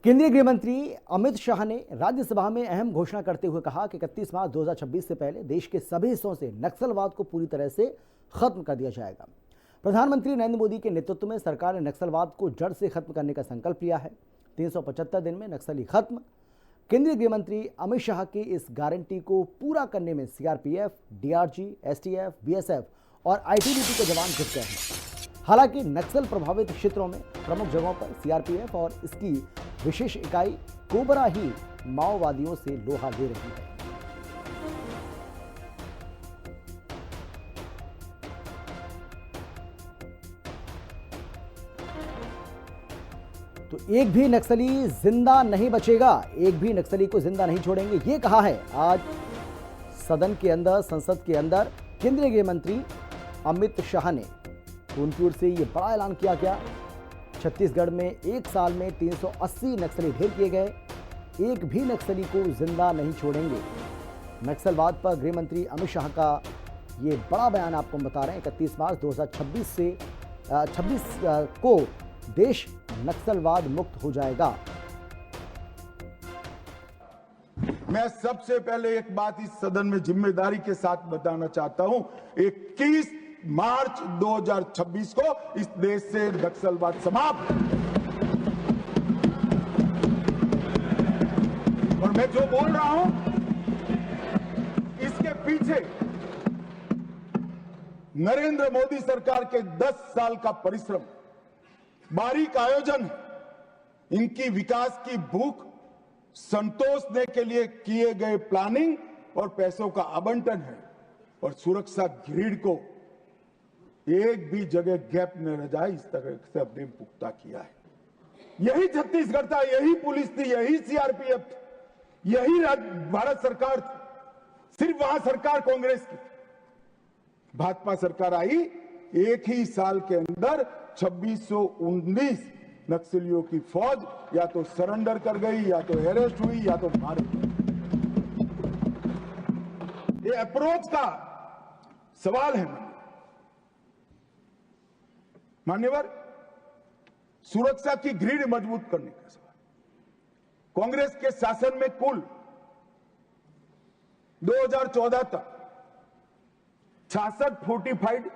केंद्रीय गृह मंत्री अमित शाह ने राज्यसभा में अहम घोषणा करते हुए कहा कि 31 मार्च 2026 से पहले देश के सभी हिस्सों से नक्सलवाद को पूरी तरह से खत्म कर दिया जाएगा। प्रधानमंत्री नरेंद्र मोदी के नेतृत्व में सरकार ने नक्सलवाद को जड़ से खत्म करने का संकल्प लिया है। 375 दिन में नक्सली खत्म। केंद्रीय गृह मंत्री अमित शाह की इस गारंटी को पूरा करने में सीआरपीएफ, डीआरजी, एसटीएफ, बीएसएफ और आईटीबीपी के जवान जुट गए हैं। हालांकि नक्सल प्रभावित क्षेत्रों में प्रमुख जगहों पर सीआरपीएफ और इसकी विशेष इकाई कोबरा ही माओवादियों से लोहा ले रही है। तो एक भी नक्सली जिंदा नहीं बचेगा, एक भी नक्सली को जिंदा नहीं छोड़ेंगे, ये कहा है आज सदन के अंदर, संसद के अंदर केंद्रीय गृह मंत्री अमित शाह ने। तो उनकी ओर से ये बड़ा ऐलान किया गया। छत्तीसगढ़ में एक साल में 380 नक्सली ढेर किए गए, एक भी नक्सली को जिंदा नहीं छोड़ेंगे। नक्सलवाद पर गृह मंत्री अमित शाह का ये बड़ा बयान आपको बता रहे हैं। 31 मार्च 2026 को देश नक्सलवाद मुक्त हो जाएगा। मैं सबसे पहले एक बात इस सदन में जिम्मेदारी के साथ बताना चाहता हूं। 21 मार्च 2026 को इस देश से नक्सलवाद समाप्त। और मैं जो बोल रहा हूं इसके पीछे नरेंद्र मोदी सरकार के 10 साल का परिश्रम, बारीक आयोजन, इनकी विकास की भूख संतोषने के लिए किए गए प्लानिंग और पैसों का आवंटन है। और सुरक्षा ग्रिड को एक भी जगह गैप न रह जाए, इस तरह से हमने पुख्ता किया है। यही छत्तीसगढ़ था, यही पुलिस थी, यही सीआरपीएफ थी, यही भारत सरकार थी। सिर्फ वहां सरकार कांग्रेस की थी। भाजपा सरकार आई, एक ही साल के अंदर 2619 नक्सलियों की फौज या तो सरेंडर कर गई, या तो अरेस्ट हुई, या तो मारी गई। ये अप्रोच का सवाल है मान्यवर। सुरक्षा की ग्रिड मजबूत करने का सवाल। कांग्रेस के शासन में कुल 2014 तक 66 फोर्टिफाइड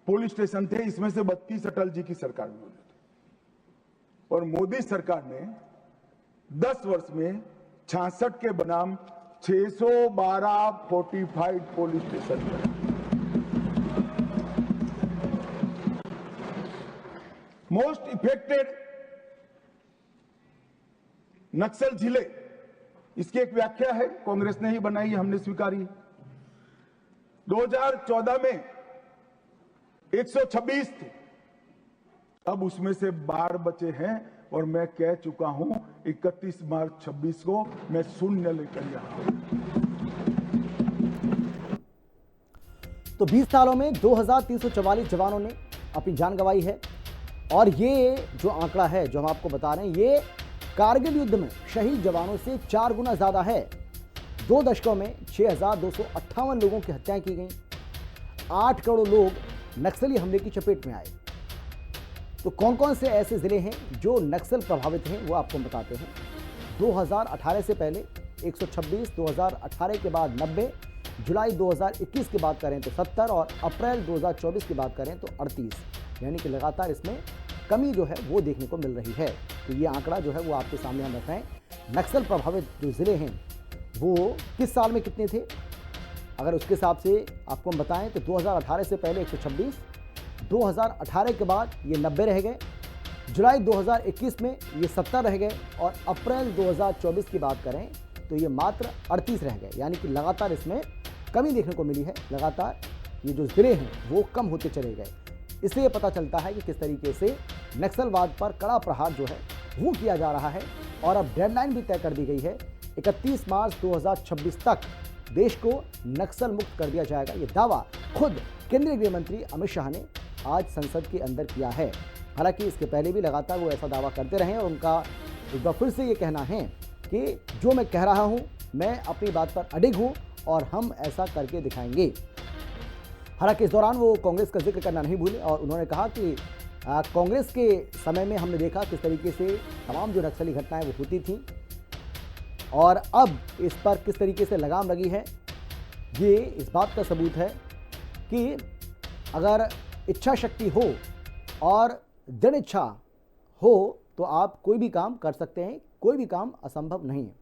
पुलिस स्टेशन थे, इसमें से 32 अटल जी की सरकार में हुए थे। और मोदी सरकार ने 10 वर्ष में 66 के बनाम 612 फोर्टिफाइड पुलिस स्टेशन बनाए। मोस्ट इफेक्टेड नक्सल जिले, इसकी एक व्याख्या है, कांग्रेस ने ही बनाई, हमने स्वीकारी। 2014 में 126 थे, अब उसमें से 12 बचे हैं। और मैं कह चुका हूं 31 मार्च 26 को मैं शून्य लेकर यहां हूं। तो 20 सालों में 2344 जवानों ने अपनी जान गंवाई है। और ये जो आंकड़ा है जो हम आपको बता रहे हैं, ये कारगिल युद्ध में शहीद जवानों से 4 गुना ज्यादा है। 2 दशकों में 6258 लोगों की हत्याएं की गई। 8 करोड़ लोग नक्सली हमले की चपेट में आए। तो कौन कौन से ऐसे जिले हैं जो नक्सल प्रभावित हैं, वो आपको बताते हैं। 2018 से पहले 126, 2018 के बाद 90, जुलाई 2021 की बात करें तो 70 और अप्रैल 2024 की बात करें तो 38, यानी कि लगातार इसमें कमी जो है वो देखने को मिल रही है। तो ये आंकड़ा जो है वो आपके सामने हम रख रहे हैं। नक्सल प्रभावित जो ज़िले हैं वो किस साल में कितने थे, अगर उसके हिसाब से आपको हम बताएं तो 2018 से पहले 126, 2018 के बाद ये 90 रह गए, जुलाई 2021 में ये 70 रह गए और अप्रैल 2024 की बात करें तो ये मात्र 38 रह गए। यानी कि लगातार इसमें कमी देखने को मिली है। लगातार ये जो ज़िले हैं वो कम होते चले गए। इससे ये पता चलता है कि किस तरीके से नक्सलवाद पर कड़ा प्रहार जो है वो किया जा रहा है। और अब डेडलाइन भी तय कर दी गई है, 31 मार्च 2026 तक देश को नक्सल मुक्त कर दिया जाएगा। ये दावा खुद केंद्रीय गृह मंत्री अमित शाह ने आज संसद के अंदर किया है। हालांकि इसके पहले भी लगातार वो ऐसा दावा करते रहे और उनका एक बार फिर से ये कहना है कि जो मैं कह रहा हूँ मैं अपनी बात पर अडिग हूँ और हम ऐसा करके दिखाएंगे। हालांकि इस दौरान वो कांग्रेस का जिक्र करना नहीं भूले और उन्होंने कहा कि कांग्रेस के समय में हमने देखा किस तरीके से तमाम जो नक्सली घटनाएं वो होती थी, और अब इस पर किस तरीके से लगाम लगी है, ये इस बात का सबूत है कि अगर इच्छा शक्ति हो और दृढ़ इच्छा हो तो आप कोई भी काम कर सकते हैं, कोई भी काम असंभव नहीं है।